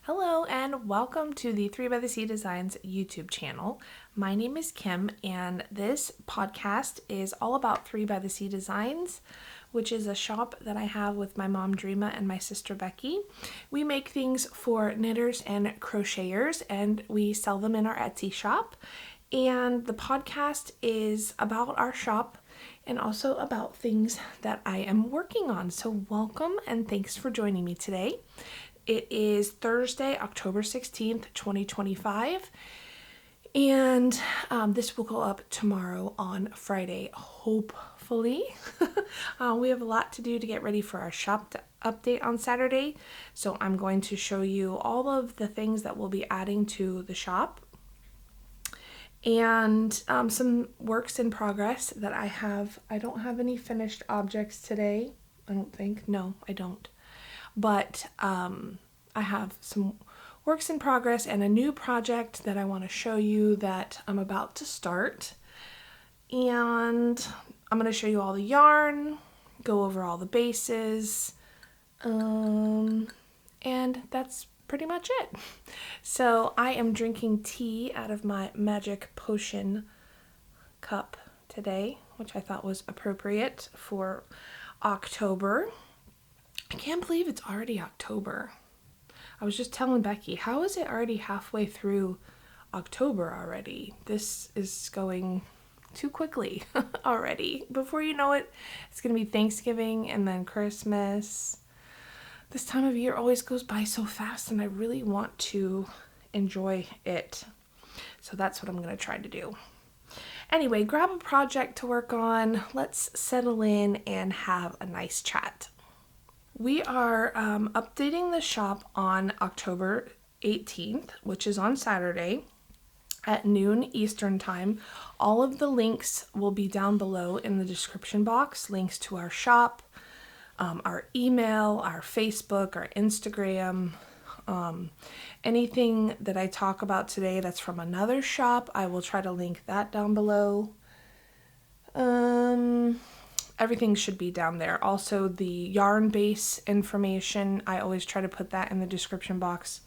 Hello and welcome to the 3 by the Sea Designs YouTube channel. My name is Kim and this podcast is all about 3 by the Sea Designs, which is a shop that I have with my mom Dreama and my sister Becky. We make things for knitters and crocheters and we sell them in our Etsy shop. And the podcast is about our shop and also about things that I am working on. So welcome and thanks for joining me today. It is Thursday, October 16th, 2025, and this will go up tomorrow on Friday, hopefully. We have a lot to do to get ready for our shop update on Saturday, so I'm going to show you all of the things that we'll be adding to the shop and some works in progress that I have. I don't have any finished objects today, I don't think. No, I don't. But I have some works in progress and a new project that I want to show you that I'm about to start. And I'm going to show you all the yarn, go over all the bases, and that's pretty much it. So I am drinking tea out of my magic potion cup today, which I thought was appropriate for October. I can't believe it's already October. I was just telling Becky, how is it already halfway through October already? This is going too quickly already. Before you know it, it's going to be Thanksgiving and then Christmas. This time of year always goes by so fast and I really want to enjoy it. So that's what I'm going to try to do. Anyway, grab a project to work on. Let's settle in and have a nice chat. We are updating the shop on October 18th, which is on Saturday at noon Eastern time. All of the links will be down below in the description box. Links to our shop, our email, our Facebook, our Instagram, anything that I talk about today that's from another shop, I will try to link that down below. Everything should be down there. Also, the yarn base information, I always try to put that in the description box.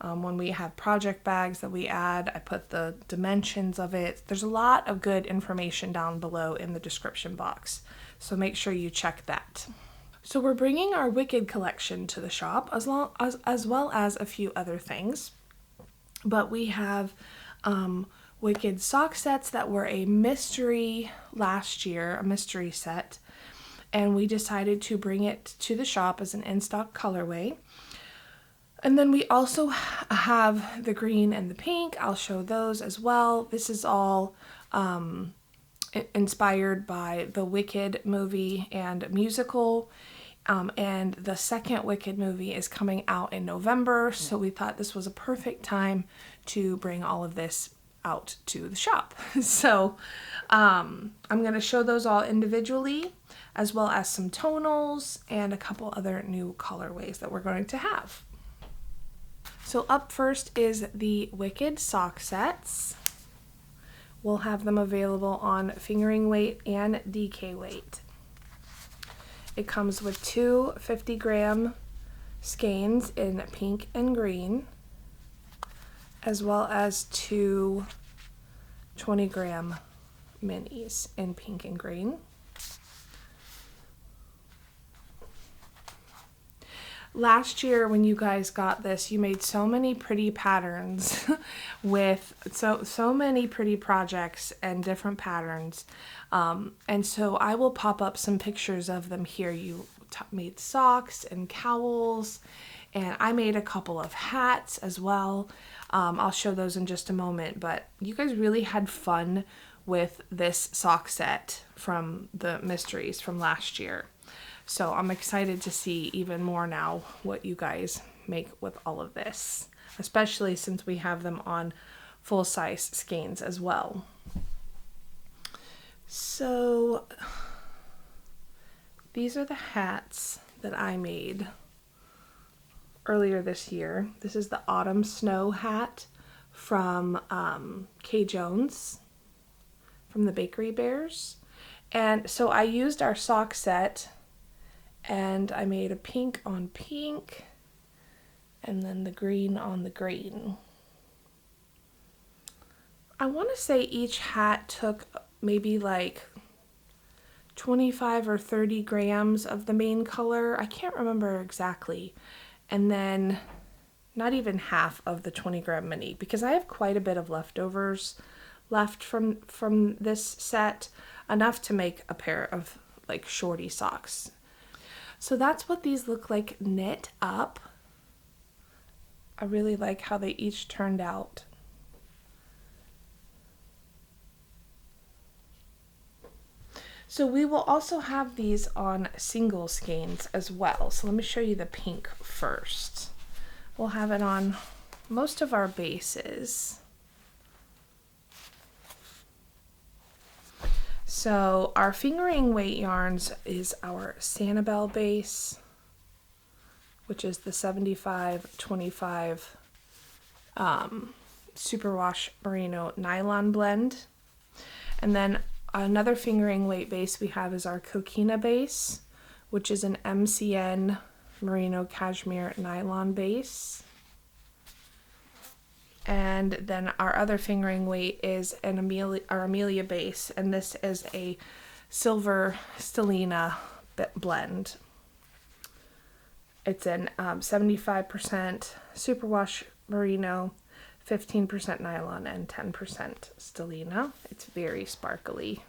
When we have project bags that we add, I put the dimensions of it. There's a lot of good information down below in the description box, so make sure you check that. So we're bringing our Wicked collection to the shop, as well as a few other things. But we have Wicked sock sets that were a mystery last year, a mystery set, and we decided to bring it to the shop as an in-stock colorway. And then we also have the green and the pink. I'll show those as well. This is all inspired by the Wicked movie and musical. And the second Wicked movie is coming out in November, so we thought this was a perfect time to bring all of this out to the shop. So I'm going to show those all individually, as well as some tonals and a couple other new colorways that we're going to have. So up first is the Wicked sock sets. We'll have them available on fingering weight and DK weight. It comes with two 50-gram skeins in pink and green, as well as two 20-gram minis in pink and green. Last year when you guys got this, you made so many pretty patterns with so many pretty projects and different patterns. And so I will pop up some pictures of them here. You made socks and cowls And I made a couple of hats as well. I'll show those in just a moment, but you guys really had fun with this sock set from the mysteries from last year. So I'm excited to see even more now what you guys make with all of this, especially since we have them on full-size skeins as well. So these are the hats that I made earlier this year. This is the Autumn Snow hat from K. Jones from the Bakery Bears. And so I used our sock set and I made a pink on pink and then the green on the green. I want to say each hat took maybe like 25 or 30 grams of the main color. I can't remember exactly. And then not even half of the 20-gram mini, because I have quite a bit of leftovers left from this set, enough to make a pair of like shorty socks. So that's what these look like knit up. I really like how they each turned out. So we will also have these on single skeins as well. So let me show you the pink first. We'll have it on most of our bases. So our fingering weight yarns is our Sanibel base, which is the 75-25 superwash merino nylon blend. And then another fingering weight base we have is our Coquina base, which is an MCN merino cashmere nylon base. And then our other fingering weight is an Amelia base, and this is a silver stellina blend. It's an 75% superwash merino, 15% nylon, and 10% stellina. It's very sparkly.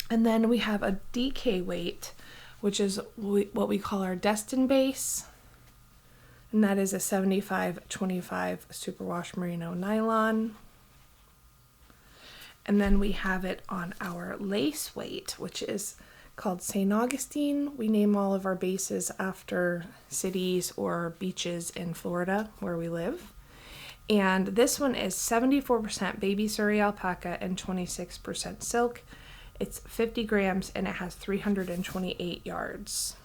And then we have a DK weight, which is what we call our Destin base. And that is a 75-25 superwash merino nylon. And then we have it on our lace weight, which is called St. Augustine. We name all of our bases after cities or beaches in Florida where we live. And this one is 74% baby Surrey alpaca and 26% silk. It's 50 grams and it has 328 yards.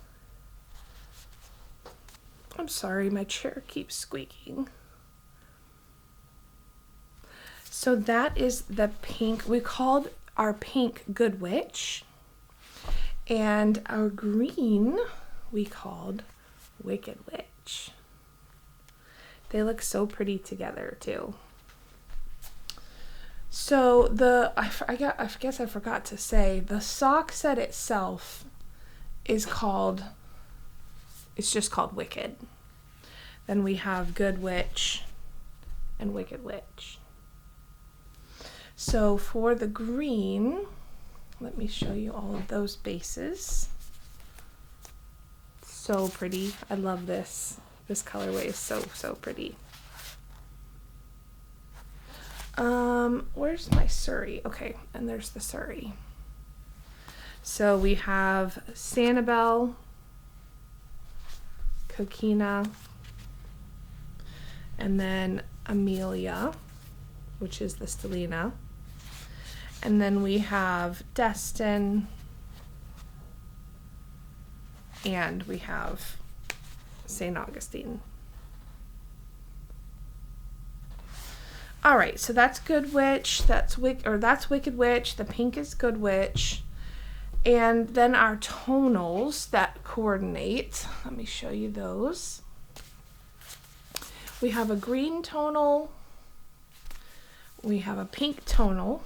I'm sorry, my chair keeps squeaking. So that is the pink. We called our pink Good Witch. And our green we called Wicked Witch. They look so pretty together too. So I guess I forgot to say, the sock set itself is just called Wicked. Then we have Good Witch and Wicked Witch. So for the green, let me show you all of those bases. So pretty. I love this. This colorway is so pretty. Where's my Surrey? Okay, and there's the Surrey. So we have Sanibel, Coquina, and then Amelia, which is the stellina. And then we have Destin, and we have St. Augustine. All right, so that's Good Witch, that's Wicked Witch, the pink is Good Witch. And then our tonals that coordinate, let me show you those. We have a green tonal, we have a pink tonal,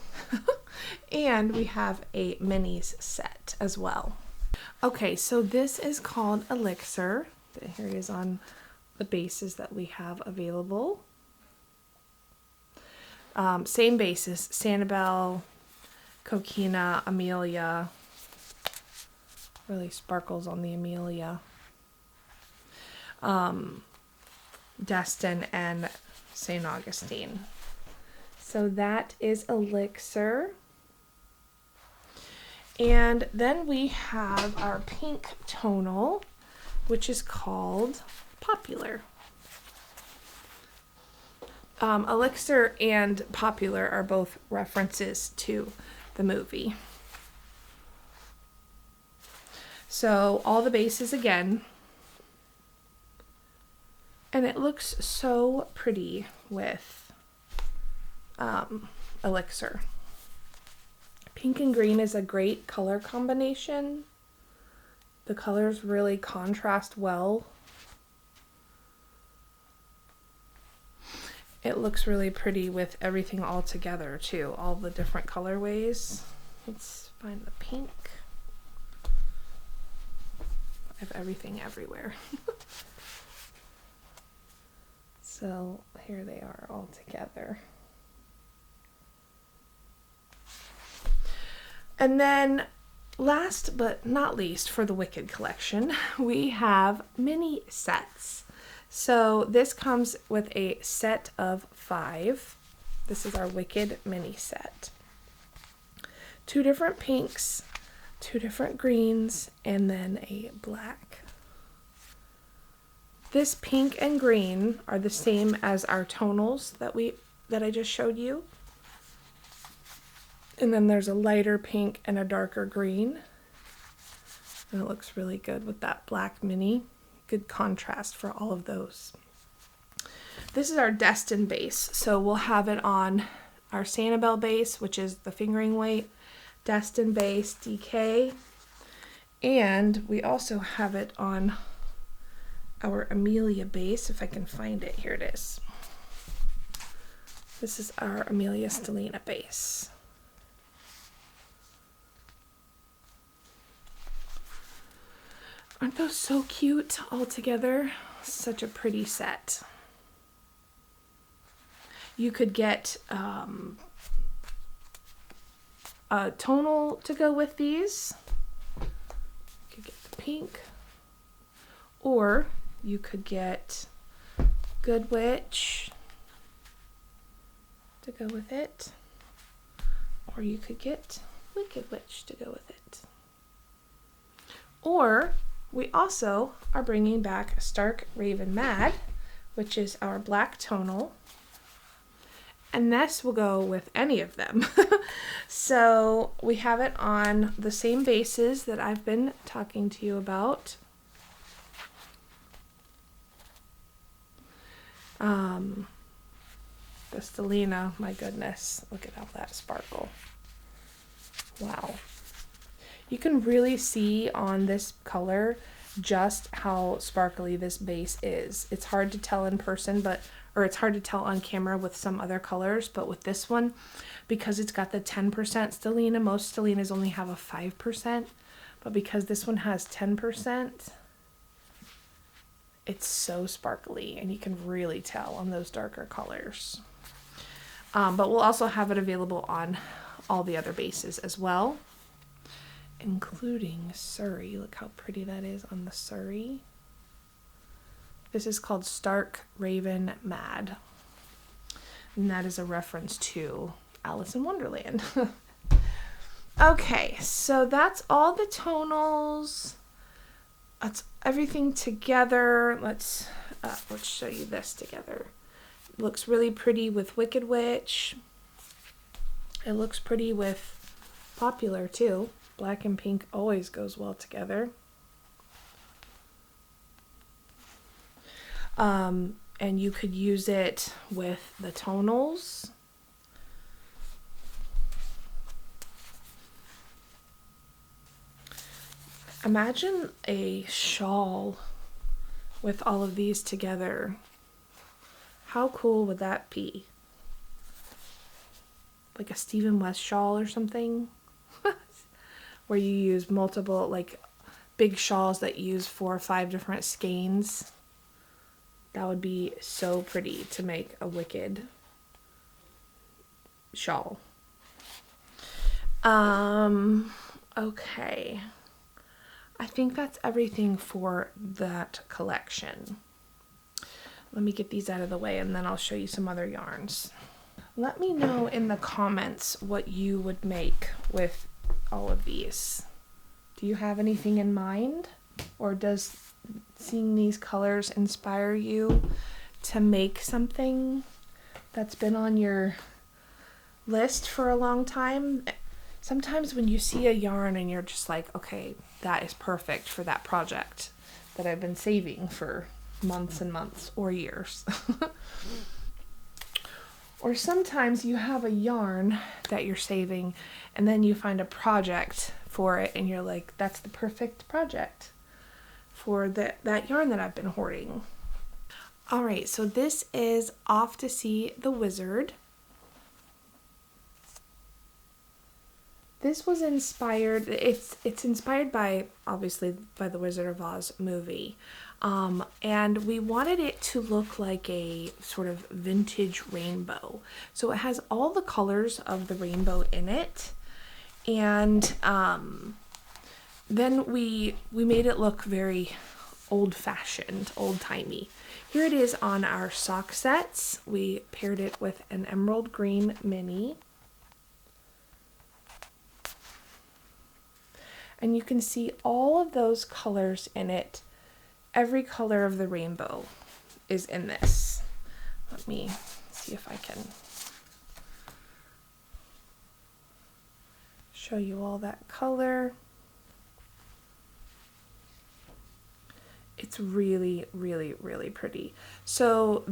and we have a minis set as well. Okay, so this is called Elixir. Here it is on the bases that we have available. Same bases, Sanibel, Coquina, Amelia. Really sparkles on the Amelia. Destin and St. Augustine. So that is Elixir. And then we have our pink tonal, which is called Popular. Elixir and Popular are both references to the movie. So all the bases again. And it looks so pretty with Elixir. Pink and green is a great color combination. The colors really contrast well. It looks really pretty with everything all together too, all the different colorways. Let's find the pink. I have everything everywhere. So here they are all together. And then last but not least for the Wicked collection, we have mini sets. So this comes with a set of 5. This is our Wicked mini set. 2 different pinks, 2 different greens, and then a black. This pink and green are the same as our tonals that I just showed you. And then there's a lighter pink and a darker green. And it looks really good with that black mini. Good contrast for all of those. This is our Destin base. So we'll have it on our Sanibel base, which is the fingering weight, Destin base, DK. And we also have it on our Amelia base, if I can find it. Here it is. This is our Amelia Stellina base. Aren't those so cute all together? Such a pretty set. You could get a tonal to go with these. You could get the pink. Or you could get Good Witch to go with it. Or you could get Wicked Witch to go with it. Or we also are bringing back Stark Raven Mad, which is our black tonal. And this will go with any of them. So we have it on the same bases that I've been talking to you about. The Stellina, my goodness, look at all that sparkle. Wow. You can really see on this color just how sparkly this base is. It's hard to tell in person, or it's hard to tell on camera with some other colors, but with this one, because it's got the 10% Stellina, most Stellinas only have a 5%, but because this one has 10%, it's so sparkly, and you can really tell on those darker colors. But we'll also have it available on all the other bases as well, including Surrey. Look how pretty that is on the Surrey. This is called Stark Raven Mad, and that is a reference to Alice in Wonderland. Okay, so that's all the tonals. That's everything together. Let's show you this together. It looks really pretty with Wicked Witch. It looks pretty with Popular too. Black and pink always goes well together. And you could use it with the tonals. Imagine a shawl with all of these together. How cool would that be? Like a Stephen West shawl or something? Where you use multiple, like, big shawls that use 4 or 5 different skeins. That would be so pretty to make a Wicked shawl. Okay. I think that's everything for that collection. let me get these out of the way and then I'll show you some other yarns. Let me know in the comments what you would make with all of these. Do you have anything in mind? Or does seeing these colors inspire you to make something that's been on your list for a long time? Sometimes when you see a yarn and you're just like, okay, that is perfect for that project that I've been saving for months and months or years. Or sometimes you have a yarn that you're saving and then you find a project for it and you're like, that's the perfect project for that yarn that I've been hoarding. All right, so this is Off to See the Wizard. This was inspired, it's inspired by, obviously, by the Wizard of Oz movie. And we wanted it to look like a sort of vintage rainbow. So it has all the colors of the rainbow in it. And then we made it look very old-fashioned, old-timey. Here it is on our sock sets. We paired it with an emerald green mini. And you can see all of those colors in it. Every color of the rainbow is in this. Let me see if I can show you all that color. It's really, really, really pretty. So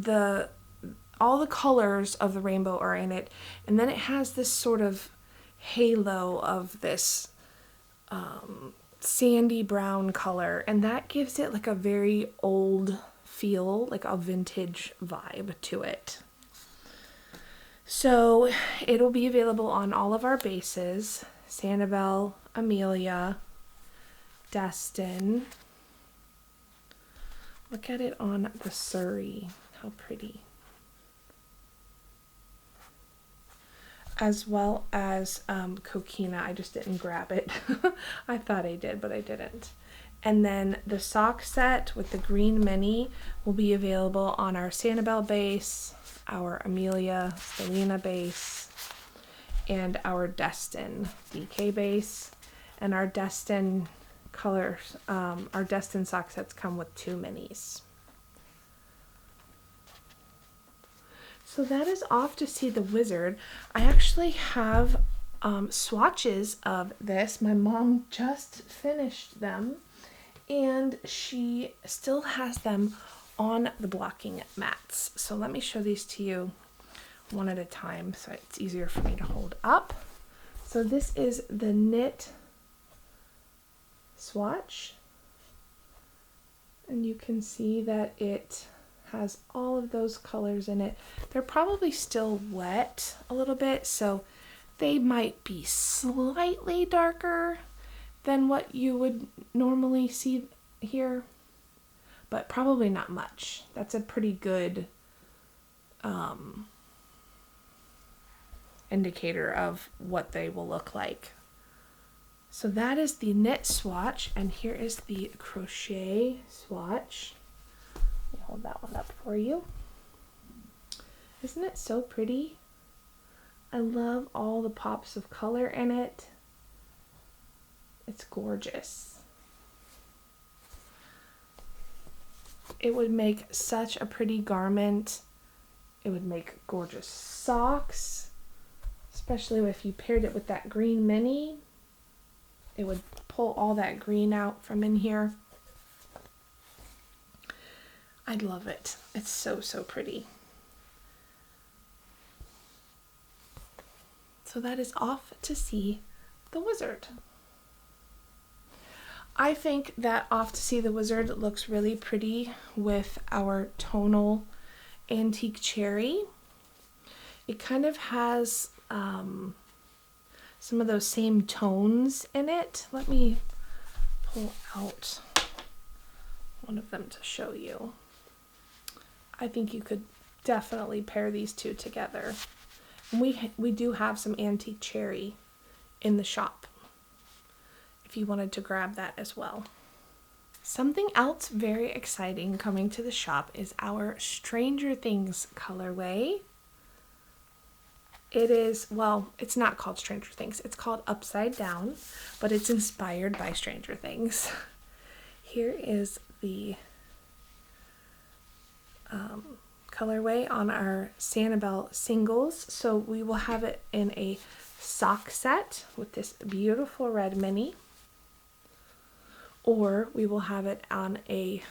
all the colors of the rainbow are in it, and then it has this sort of halo of this sandy brown color, and that gives it like a very old feel, like a vintage vibe to it. So it'll be available on all of our bases: Sanibel, Amelia, Destin. Look at it on the Surrey, how pretty. As well as Coquina. I just didn't grab it. I thought I did, but I didn't. And then the sock set with the green mini will be available on our Sanibel base, our Amelia Selena base, and our Destin DK base. And our Destin colors, our Destin sock sets come with 2 minis. So that is Off to See the Wizard. I actually have swatches of this. My mom just finished them and she still has them on the blocking mats. So let me show these to you one at a time so it's easier for me to hold up. So this is the knit swatch, and you can see that it has all of those colors in it. They're probably still wet a little bit, so they might be slightly darker than what you would normally see here, but probably not much. That's a pretty good indicator of what they will look like. So that is the knit swatch, and here is the crochet swatch. Let me hold that one up for you. Isn't it so pretty? I love all the pops of color in it. It's gorgeous. It would make such a pretty garment. It would make gorgeous socks, especially if you paired it with that green mini. It would pull all that green out from in here. I'd love it. It's so, so pretty. So that is Off to See the Wizard. I think that Off to See the Wizard looks really pretty with our tonal antique cherry. It kind of has some of those same tones in it. Let me pull out one of them to show you. I think you could definitely pair these two together. And we do have some antique cherry in the shop if you wanted to grab that as well. Something else very exciting coming to the shop is our Stranger Things colorway. It is, well, it's not called Stranger Things. It's called Upside Down, but it's inspired by Stranger Things. Here is the colorway on our Sanibel singles. So we will have it in a sock set with this beautiful red mini, or we will have it on a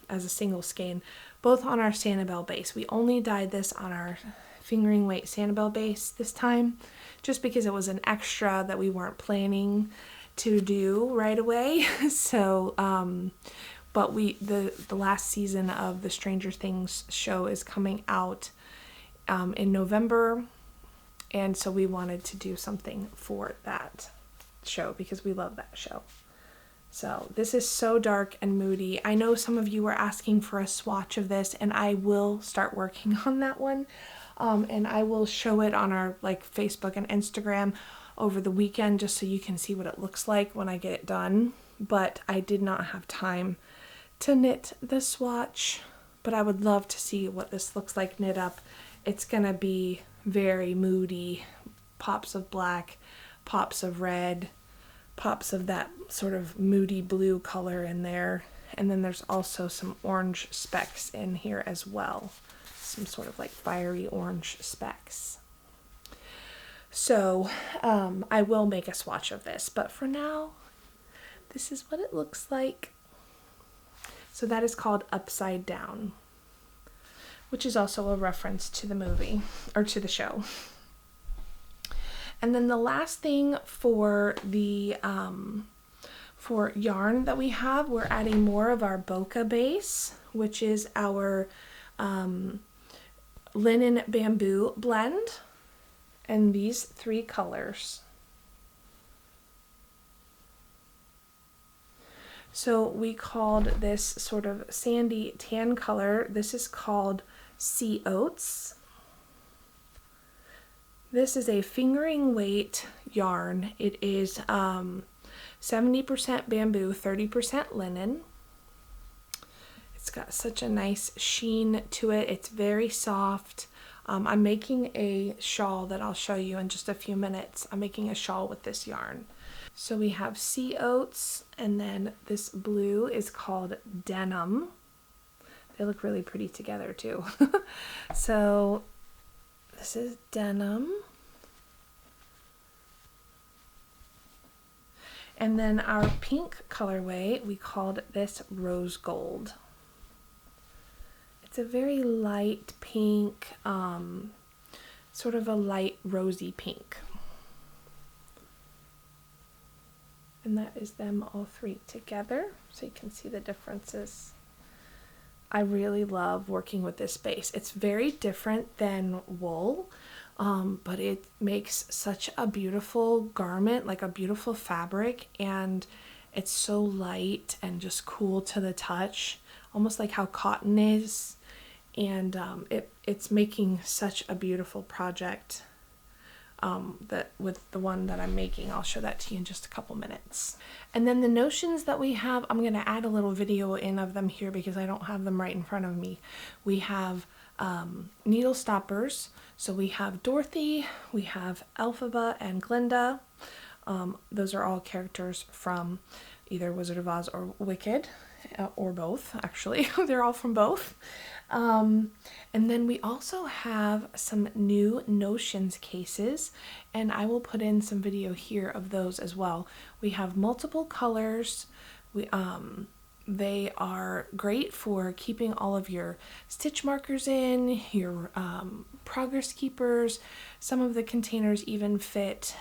as a single skein, both on our Sanibel base. We only dyed this on our fingering weight Sanibel base this time, just because it was an extra that we weren't planning to do right away. So but the last season of the Stranger Things show is coming out in November, and so we wanted to do something for that show because we love that show. So this is so dark and moody. I know some of you were asking for a swatch of this, and I will start working on that one. And I will show it on our Facebook and Instagram over the weekend just so you can see what it looks like when I get it done. But I did not have time to knit the swatch, but I would love to see what this looks like knit up. It's gonna be very moody, pops of black, pops of red, pops of that sort of moody blue color in there, and then there's also some orange specks in here as well, some sort of fiery orange specks. So I will make a swatch of this, but for now this is what it looks like. So that is called Upside Down, which is also a reference to the movie, or to the show. And then the last thing for the for yarn that we have, we're adding more of our Boca base, which is our linen bamboo blend, and these 3 colors. So we called this sort of sandy tan color, this is called Sea Oats. This is a fingering weight yarn. It is 70% bamboo, 30% linen. It's got such a nice sheen to it. It's very soft. I'm making a shawl that I'll show you in just a few minutes. I'm making a shawl with this yarn. So we have Sea Oats, and then this blue is called Denim. They look really pretty together too. So this is Denim. And then our pink colorway, we called this Rose Gold. It's a very light pink, sort of a light rosy pink. And that is them all 3 together, so you can see the differences. I really love working with this base. It's very different than wool, but it makes such a beautiful garment, like a beautiful fabric, and it's so light and just cool to the touch, almost like how cotton is. And it's making such a beautiful project. That with the one that I'm making, I'll show that to you in just a couple minutes. And then the notions that we have, I'm going to add a little video in of them here because I don't have them right in front of me. We have needle stoppers. So we have Dorothy, we have Elphaba and Glinda. Those are all characters from either Wizard of Oz or Wicked, or both actually. They're all from both. And then we also have some new Notions cases, and I will put in some video here of those as well. We have multiple colors. They are great for keeping all of your stitch markers in, your progress keepers. Some of the containers even fit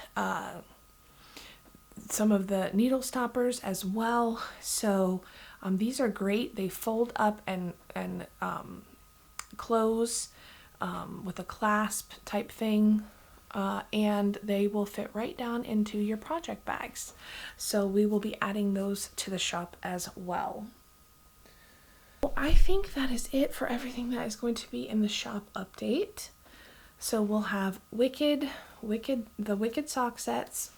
some of the needle stoppers as well. So these are great. They fold up and close with a clasp type thing, and they will fit right down into your project bags. So we will be adding those to the shop as well. Well, I think that is it for everything that is going to be in the shop update. So we'll have the Wicked sock sets.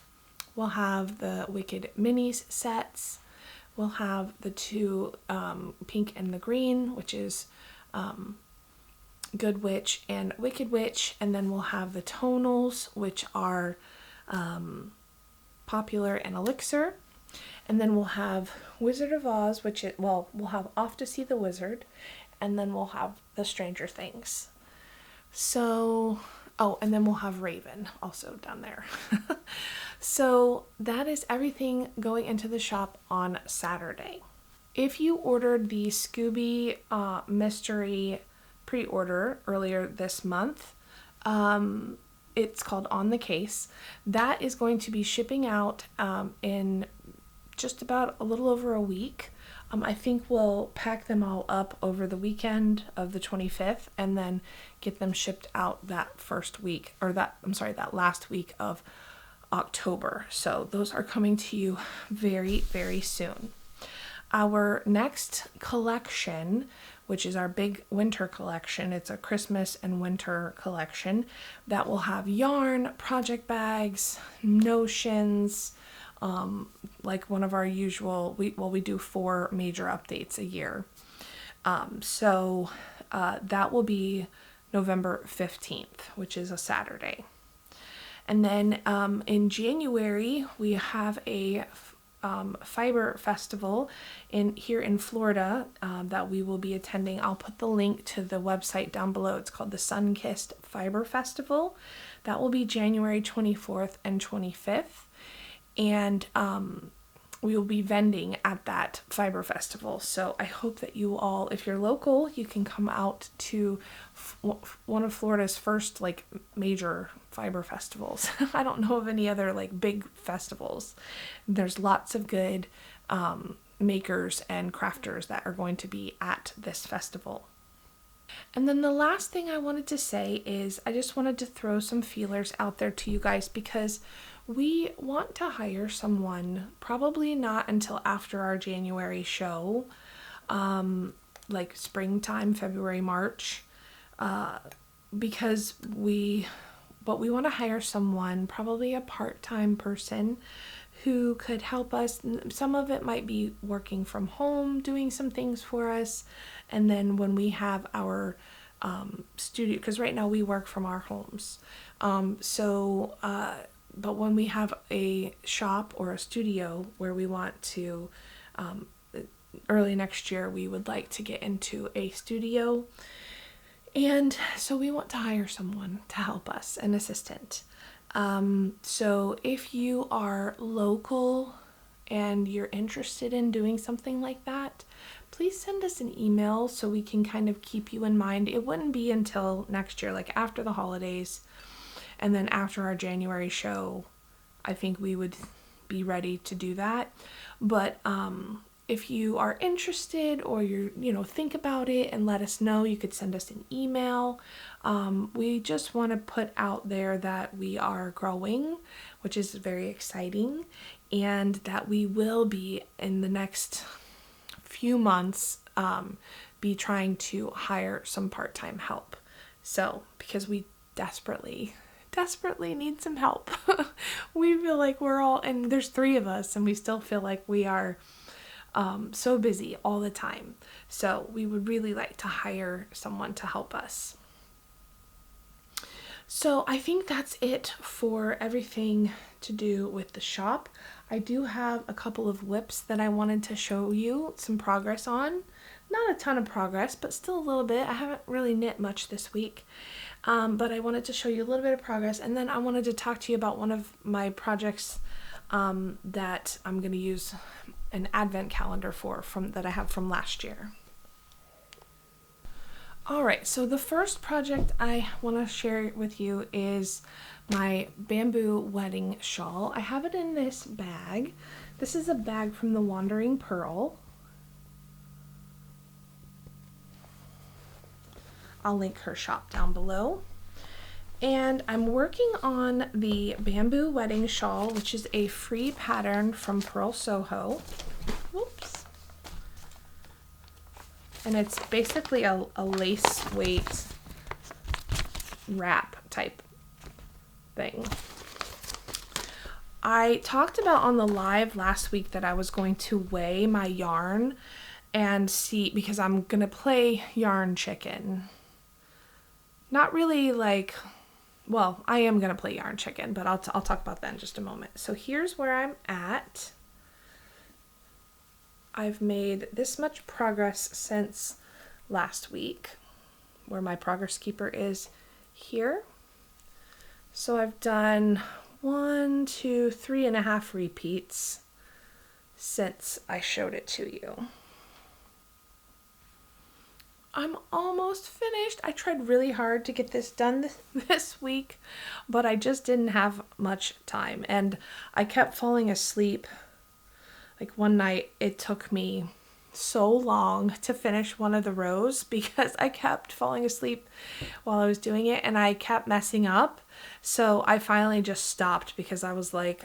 We'll have the Wicked minis sets. we'll have the two pink and the green, which is Good Witch and Wicked Witch, and then we'll have the tonals, which are Popular and Elixir, and then we'll have Wizard of Oz, which we'll have Off to See the Wizard, and then we'll have the Stranger Things. So, oh, and then we'll have Raven also down there. So that is everything going into the shop on Saturday. If you ordered the Scooby Mystery pre-order earlier this month, it's called On the Case. That is going to be shipping out in just about a little over a week. I think we'll pack them all up over the weekend of the 25th and then get them shipped out that first week, or that last week of October. So those are coming to you very, very soon. Our next collection, which is our big winter collection, it's a Christmas and winter collection that will have yarn, project bags, notions, like one of our usual, we do 4 major updates a year. So that will be November 15th, which is a Saturday. And then in January, we have a fiber festival here in Florida that we will be attending. I'll put the link to the website down below. It's called the Sun-Kissed Fiber Festival. That will be January 24th and 25th. And we will be vending at that fiber festival. So I hope that you all, if you're local, you can come out to one of Florida's first like major fiber festivals. I don't know of any other like big festivals. There's lots of good makers and crafters that are going to be at this festival. And then the last thing I wanted to say is I just wanted to throw some feelers out there to you guys, because we want to hire someone, probably not until after our January show, like springtime, February, March, because we want to hire someone, probably a part-time person who could help us. Some of it might be working from home, doing some things for us. And then when we have our studio, because right now we work from our homes. But when we have a shop or a studio where we want to, early next year, we would like to get into a studio. And so we want to hire someone to help us, an assistant. So if you are local and you're interested in doing something like that, please send us an email so we can kind of keep you in mind. It wouldn't be until next year, like after the holidays, and then after our January show, I think we would be ready to do that. But if you are interested, or think about it and let us know, you could send us an email. We just want to put out there that we are growing, which is very exciting, and that we will be in the next few months be trying to hire some part-time help. So, because we desperately need some help. We feel like we're all, and there's 3 of us, and we still feel like we are so busy all the time. So we would really like to hire someone to help us. So I think that's it for everything to do with the shop. I do have a couple of whips that I wanted to show you some progress on. Not a ton of progress, but still a little bit. I haven't really knit much this week, but I wanted to show you a little bit of progress. And then I wanted to talk to you about one of my projects that I'm going to use an advent calendar that I have from last year. Alright, so the first project I want to share with you is my bamboo wedding shawl. I have it in this bag. This is a bag from the Wandering Purl. I'll link her shop down below. And I'm working on the bamboo wedding shawl, which is a free pattern from Purl Soho. Whoops. And it's basically a lace weight wrap type thing. I talked about on the live last week that I was going to weigh my yarn and see, because I'm going to play yarn chicken. Not really like, well, I am going to play yarn chicken, but I'll talk about that in just a moment. So here's where I'm at. I've made this much progress since last week, where my progress keeper is here. So I've done 1, 2, 3.5 repeats since I showed it to you. I'm almost finished. I tried really hard to get this done this week, but I just didn't have much time, and I kept falling asleep. Like one night it took me so long to finish one of the rows because I kept falling asleep while I was doing it, and I kept messing up. So I finally just stopped because I was like,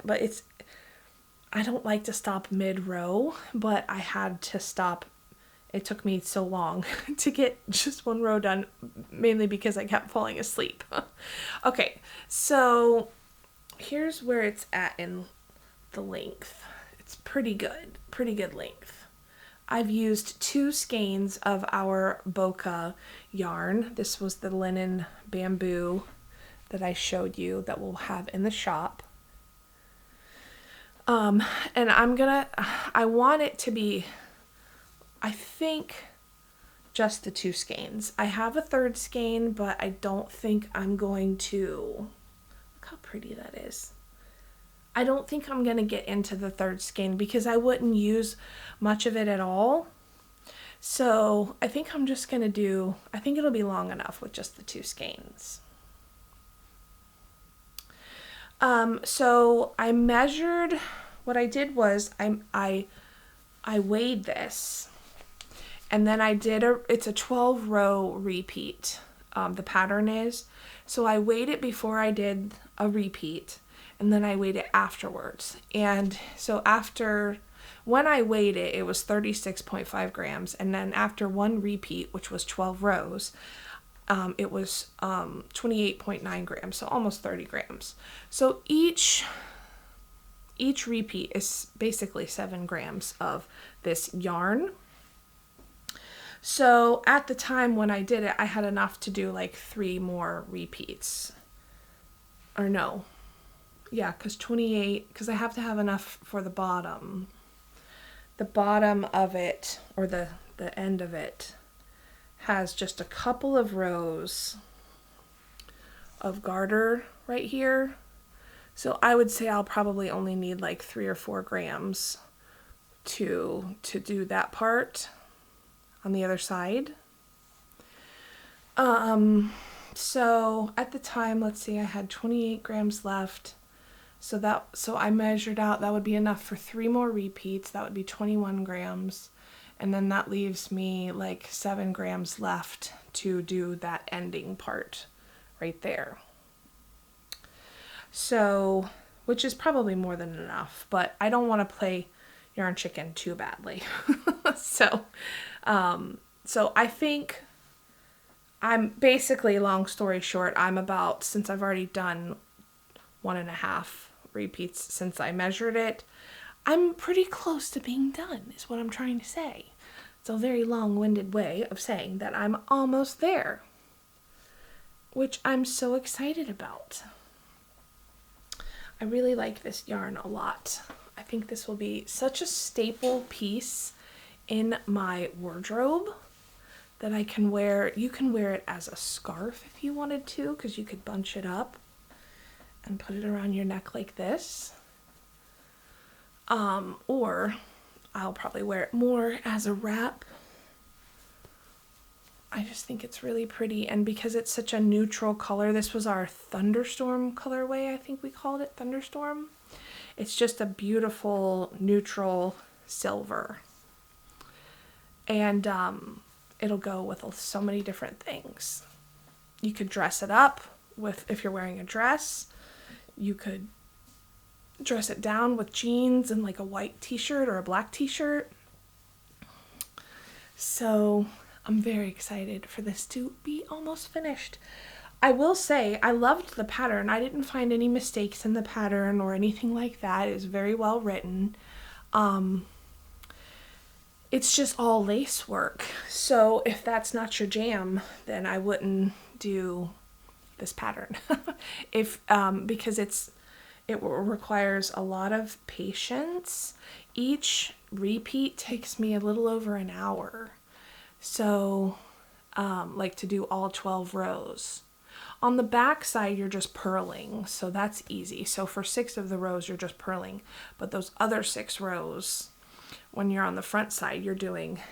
I don't like to stop mid-row, but I had to stop. It took me so long to get just one row done, mainly because I kept falling asleep. Okay, so here's where it's at in the length. It's pretty good length. I've used 2 skeins of our Boca yarn. This was the linen bamboo that I showed you that we'll have in the shop. And I want it to be, I think, just the 2 skeins. I have a 3rd skein, but I don't think I'm going to, look how pretty that is. I don't think I'm going to get into the 3rd skein because I wouldn't use much of it at all. So I think I'm just going to I think it'll be long enough with just the 2 skeins. So I measured, what I did was I weighed this, and then I did it's a 12 row repeat, the pattern is. So I weighed it before I did a repeat, and then I weighed it afterwards. And so when I weighed it, it was 36.5 grams. And then after one repeat, which was 12 rows, it was 28.9 grams, so almost 30 grams. So each repeat is basically 7 grams of this yarn. So at the time when I did it, I had enough to do like 3 more repeats. Or no. Yeah, because I have to have enough for the bottom. The bottom of it, or the end of it, has just a couple of rows of garter right here. So I would say I'll probably only need like 3 or 4 grams to do that part on the other side. So at the time, let's see, I had 28 grams left. So I measured out that would be enough for 3 more repeats. That would be 21 grams. And then that leaves me like 7 grams left to do that ending part right there. So, which is probably more than enough, but I don't want to play yarn chicken too badly. So I think I'm basically, long story short, since I've already done 1.5 repeats since I measured it, I'm pretty close to being done, is what I'm trying to say. It's a very long-winded way of saying that I'm almost there, which I'm so excited about. I really like this yarn a lot. I think this will be such a staple piece in my wardrobe that I can wear. You can wear it as a scarf if you wanted to, because you could bunch it up and put it around your neck like this. Or I'll probably wear it more as a wrap. I just think it's really pretty, and because it's such a neutral color, this was our Thunderstorm colorway, I think we called it Thunderstorm. It's just a beautiful neutral silver, and it'll go with so many different things. You could dress it up with, if you're wearing a dress, you could dress it down with jeans and like a white t-shirt or a black t-shirt. So I'm very excited for this to be almost finished. I will say I loved the pattern. I didn't find any mistakes in the pattern or anything like that. It was very well written. It's just all lace work. So if that's not your jam, then I wouldn't do this pattern. Because it requires a lot of patience. Each repeat takes me a little over an hour. So like to do all 12 rows. On the back side, you're just purling, so that's easy. So for 6 of the rows, you're just purling. But those other 6 rows, when you're on the front side,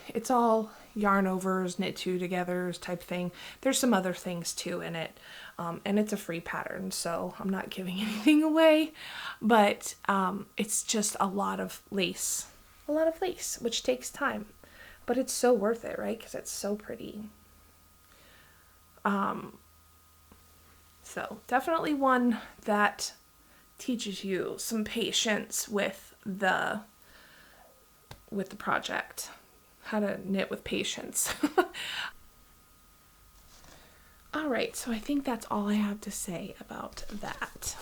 it's all yarn overs, knit two togethers type thing. There's some other things too in it. And it's a free pattern, so I'm not giving anything away. But it's just a lot of lace, which takes time. But it's so worth it, right? Because it's so pretty. So definitely one that teaches you some patience with the project, how to knit with patience. All right, so I think that's all I have to say about that.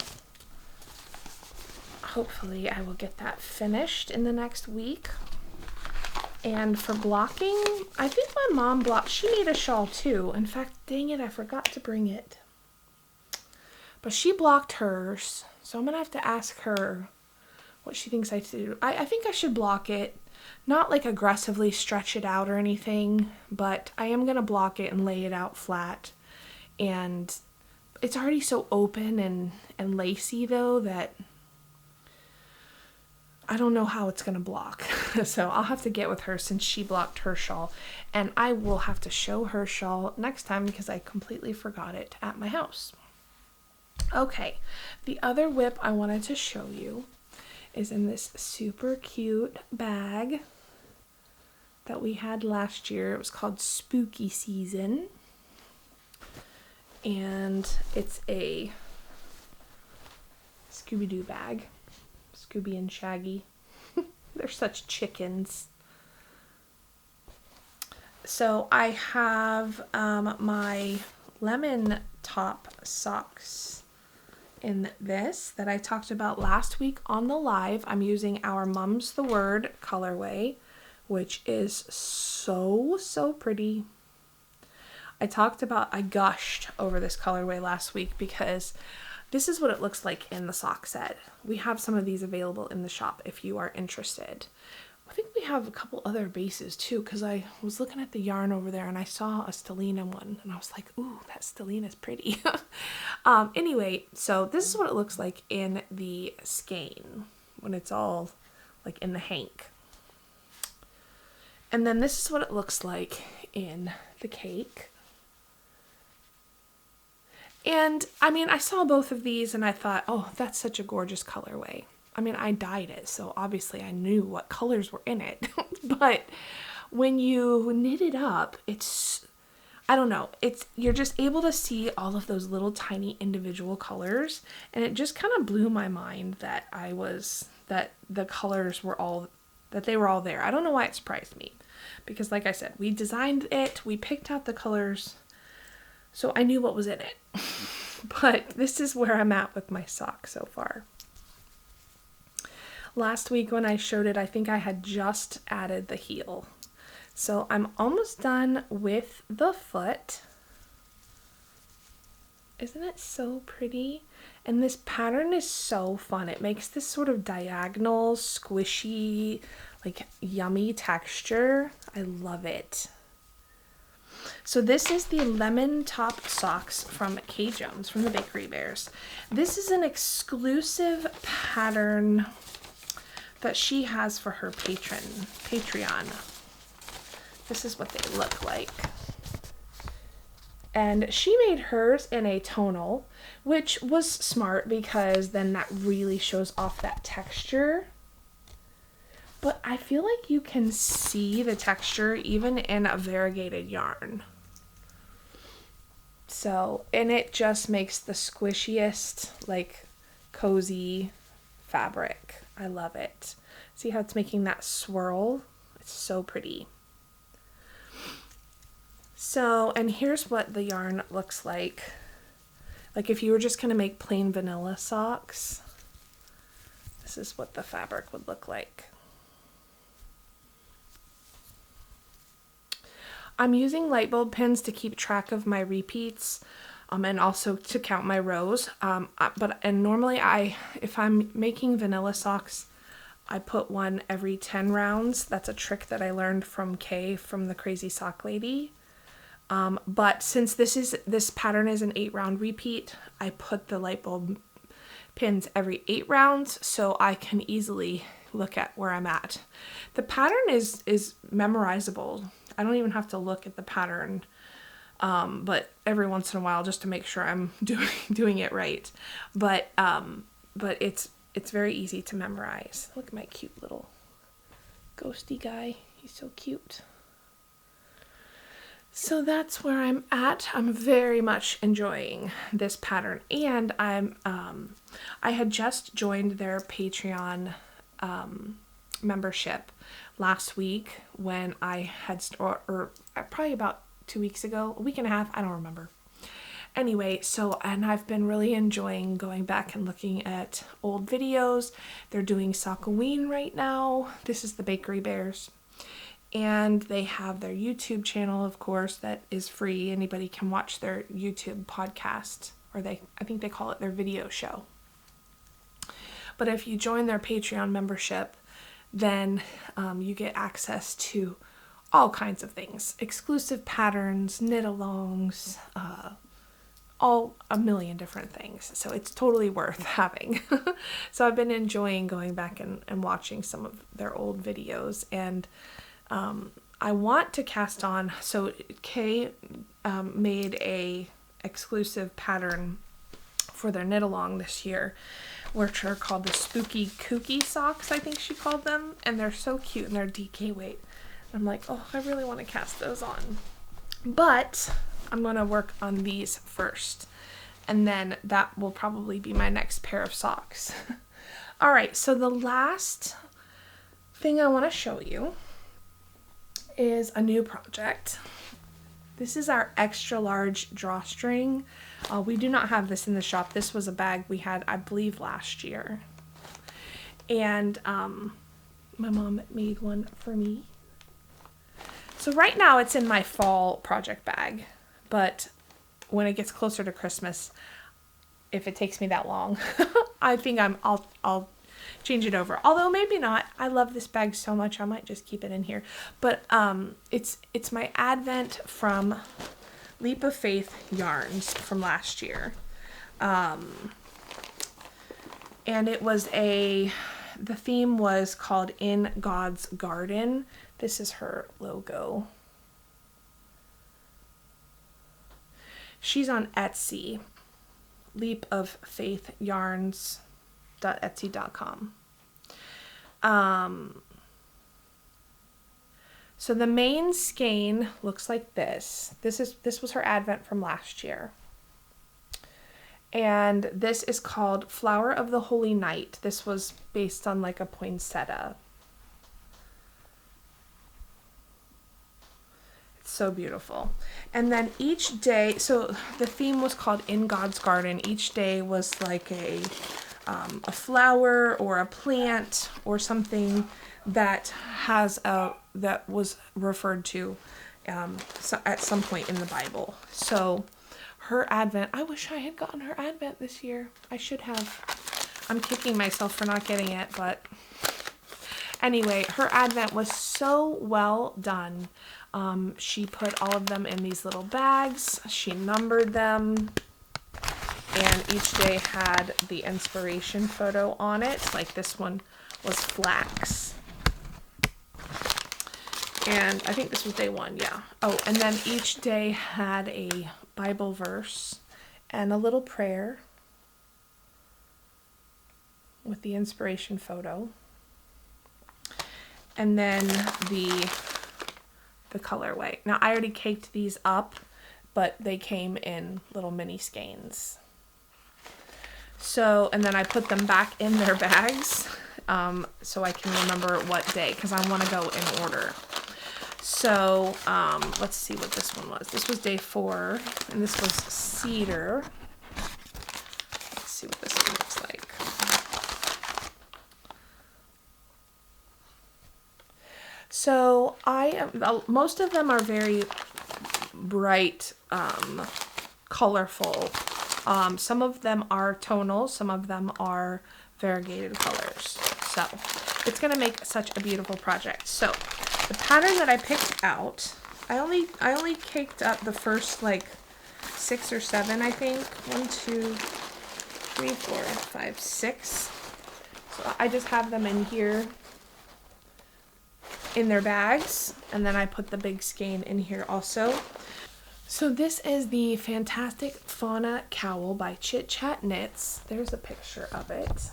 Hopefully I will get that finished in the next week. And for blocking, I think my mom she made a shawl too. In fact, dang it, I forgot to bring it. But she blocked hers, so I'm gonna have to ask her what she thinks I should do. I think I should block it, not like aggressively stretch it out or anything, but I am gonna block it and lay it out flat. And it's already so open and lacy though that I don't know how it's gonna block. So I'll have to get with her since she blocked her shawl, and I will have to show her shawl next time because I completely forgot it at my house. Okay, the other whip I wanted to show you is in this super cute bag that we had last year. It was called Spooky Season. And it's a Scooby-Doo bag. Scooby and Shaggy. They're such chickens. So I have my lemon top socks in this that I talked about last week on the live. I'm using our Mum's the Word colorway, which is so pretty. I gushed over this colorway last week because this is what it looks like in the sock set. We have some of these available in the shop if you are interested. I think we have a couple other bases too, because I was looking at the yarn over there and I saw a stellina one and I was like, ooh, that stellina is pretty. Anyway, so this is what it looks like in the skein when it's all like in the hank. And then this is what it looks like in the cake. And I mean, I saw both of these and I thought, oh, that's such a gorgeous colorway. I mean, I dyed it, so obviously I knew what colors were in it. But when you knit it up, I don't know, you're just able to see all of those little tiny individual colors. And it just kind of blew my mind that the colors were all there. I don't know why it surprised me. Because like I said, we designed it, we picked out the colors, so I knew what was in it. But this is where I'm at with my sock so far. Last week when I showed it, I think I had just added the heel. So I'm almost done with the foot. Isn't it so pretty? And this pattern is so fun. It makes this sort of diagonal, squishy, like yummy texture. I love it. So this is the lemon top socks from Kay Jones from the Bakery Bears. This is an exclusive pattern that she has for her Patreon. This is what they look like. And she made hers in a tonal, which was smart because then that really shows off that texture. But I feel like you can see the texture even in a variegated yarn. So, and it just makes the squishiest, like, cozy fabric. I love it. See how it's making that swirl? It's so pretty. So, and here's what the yarn looks like Like if you were just going to make plain vanilla socks, this is what the fabric would look like. I'm using light bulb pins to keep track of my repeats, and also to count my rows. And normally if I'm making vanilla socks, I put one every 10 rounds. That's a trick that I learned from Kay from the Crazy Sock Lady. But since this pattern is an 8-round repeat, I put the light bulb pins every 8 rounds so I can easily look at where I'm at. The pattern is memorizable. I don't even have to look at the pattern, but every once in a while just to make sure I'm doing it right. But it's very easy to memorize. Look at my cute little ghosty guy. He's so cute. So that's where I'm at. I'm very much enjoying this pattern, and I had just joined their Patreon membership last week when I had, or probably about 2 weeks ago, a week and a half, I don't remember. Anyway, and I've been really enjoying going back and looking at old videos. They're doing Sockoween right now. This is the Bakery Bears. And they have their YouTube channel, of course, that is free. Anybody can watch their YouTube podcast, or I think they call it their video show. But if you join their Patreon membership, then you get access to all kinds of things. Exclusive patterns, knit-alongs, all a million different things. So it's totally worth having. So I've been enjoying going back and watching some of their old videos. And I want to cast on, so Kay made a exclusive pattern for their knit-along this year, which are called the Spooky Kooky Socks, I think she called them. And they're so cute, and they're DK weight. I'm like, oh, I really want to cast those on. But I'm going to work on these first, and then that will probably be my next pair of socks. All right, so the last thing I want to show you is a new project. This is our extra large drawstring. We do not have this in the shop. This was a bag we had, I believe, last year. And my mom made one for me. So right now it's in my fall project bag, but when it gets closer to Christmas, if it takes me that long, I think I'll change it over. Although maybe not. I love this bag so much, I might just keep it in here. But it's my Advent from Leap of Faith yarns from last year. And it was the theme was called In God's Garden. This is her logo. She's on Etsy, Leap of Faith Yarns.etsy.com. So the main skein looks like this. This was her Advent from last year. And this is called Flower of the Holy Night. This was based on like a poinsettia. It's so beautiful. And then each day, so the theme was called In God's Garden. Each day was like a flower or a plant or something that that was referred to at some point in the Bible. So her Advent, I wish I had gotten her Advent this year. I should have. I'm kicking myself for not getting it, but anyway, her Advent was so well done. She put all of them in these little bags. She numbered them. And each day had the inspiration photo on it. Like this one was flax. And I think this was day 1, yeah. Oh, and then each day had a Bible verse and a little prayer with the inspiration photo. And then the colorway. Now I already caked these up, but they came in little mini skeins. So, and then I put them back in their bags so I can remember what day, because I want to go in order. So, let's see what this one was. This was day 4, and this was cedar. see what this one looks like. So most of them are very bright, colorful. Some of them are tonal, some of them are variegated colors. So it's gonna make such a beautiful project. So the pattern that I picked out, I only caked up the first like 6 or 7, I think. 1, 2, 3, 4, 5, 6. So I just have them in here in their bags, and then I put the big skein in here also. So this is the fantastic Fauna Cowl by Chit Chat Knits. There's a picture of it.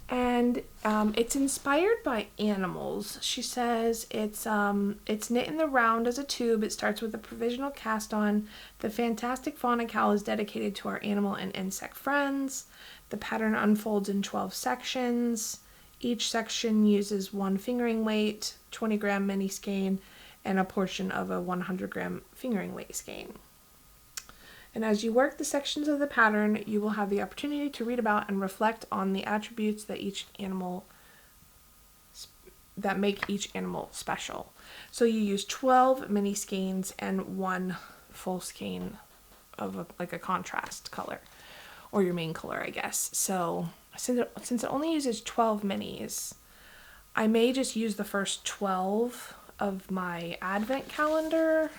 And it's inspired by animals. She says it's knit in the round as a tube. It starts with a provisional cast on. The fantastic Fauna Cowl is dedicated to our animal and insect friends. The pattern unfolds in 12 sections. Each section uses 1 fingering weight, 20-gram mini skein, and a portion of a 100-gram fingering weight skein. And as you work the sections of the pattern, you will have the opportunity to read about and reflect on the attributes that make each animal special. So you use 12 mini skeins and 1 full skein of like a contrast color, or your main color, I guess. So since it only uses 12 minis, I may just use the first 12 of my advent calendar,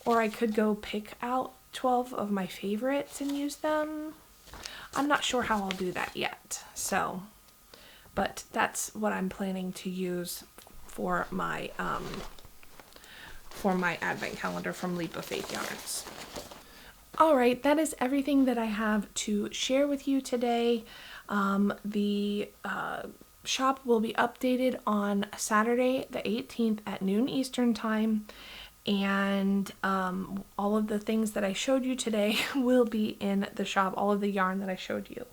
or I could go pick out 12 of my favorites and use them. I'm not sure how I'll do that yet. So, but that's what I'm planning to use for my advent calendar from Leap of Faith Yarns. Alright, that is everything that I have to share with you today. The shop will be updated on Saturday the 18th at noon Eastern time, and all of the things that I showed you today will be in the shop. All of the yarn that I showed you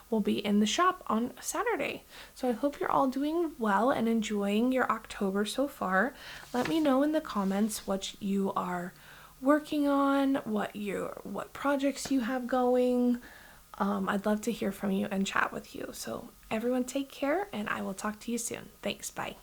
will be in the shop on Saturday. So I hope you're all doing well and enjoying your October so far. Let me know in the comments what you are working on, what projects you have going. I'd love to hear from you and chat with you. So everyone take care, and I will talk to you soon. Thanks, bye.